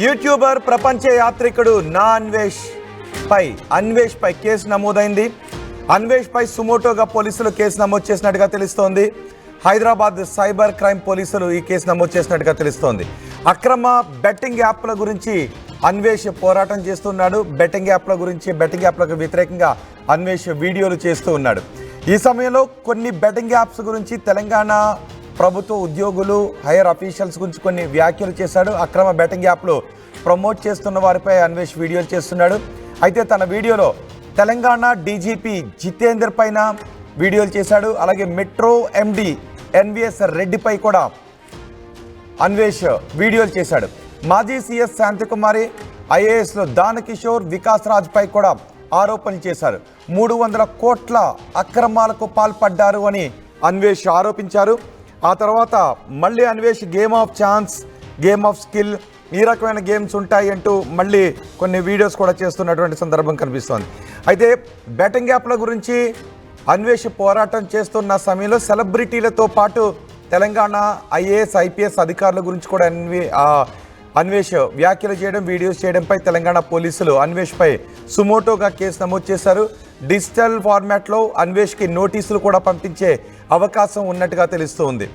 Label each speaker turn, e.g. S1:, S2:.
S1: YouTuber ప్రపంచ యాత్రికుడు అన్వేష్ పై case నమోదైంది. అన్వేష్ పై సుమోటోగా పోలీసులు కేసు నమోదు చేసినట్టుగా తెలుస్తోంది. హైదరాబాద్ సైబర్ క్రైమ్ పోలీసులు ఈ కేసు నమోదు చేసినట్టుగా తెలుస్తోంది. అక్రమ బెట్టింగ్ యాప్ల గురించి అన్వేష్ పోరాటం చేస్తున్నాడు. బెట్టింగ్ యాప్లకు వ్యతిరేకంగా అన్వేష్ వీడియోలు చేస్తూ ఉన్నాడు. ఈ సమయంలో కొన్ని బెట్టింగ్ యాప్స్ గురించి తెలంగాణ ప్రభుత్వ ఉద్యోగులు హైయర్ అఫీషియల్స్ గురించి కొన్ని వ్యాఖ్యలు చేశాడు. అక్రమ బెట్టింగ్ యాప్లు ప్రమోట్ చేస్తున్న వారిపై అన్వేష్ వీడియోలు చేస్తున్నాడు. అయితే తన వీడియోలో తెలంగాణ డీజీపీ జితేందర్ పైన వీడియోలు చేశాడు. అలాగే మెట్రో ఎండి ఎన్విఎస్ రెడ్డిపై కూడా అన్వేష్ వీడియోలు చేశాడు. మాజీ సీఎస్ శాంతికుమారి, ఐఏఎస్లో దానకిషోర్, వికాస్ రాజ్ పై కూడా ఆరోపణలు చేశారు. 300 కోట్ల అక్రమాలకు పాల్పడ్డారు అని అన్వేష్ ఆరోపించారు. ఆ తర్వాత మళ్ళీ Anvesh game of chance, game of skill, ఈ రకమైన గేమ్స్ ఉంటాయి అంటూ మళ్ళీ కొన్ని వీడియోస్ కూడా చేస్తున్నటువంటి సందర్భం కనిపిస్తోంది. అయితే బెట్టింగ్ యాప్ల గురించి అన్వేష్ పోరాటం చేస్తున్న సమయంలో సెలబ్రిటీలతో పాటు తెలంగాణ ఐఏఎస్, ఐపీఎస్ అధికారుల గురించి కూడా అన్వేష్ వ్యాఖ్యలు చేయడం, వీడియోస్ చేయడంపై తెలంగాణ పోలీసులు అన్వేష్పై సుమోటోగా కేసు నమోదు చేశారు. డిజిటల్ ఫార్మాట్లో అన్వేష్కి నోటీసులు కూడా పంపించే అవకాశం ఉన్నట్టుగా తెలుస్తోంది.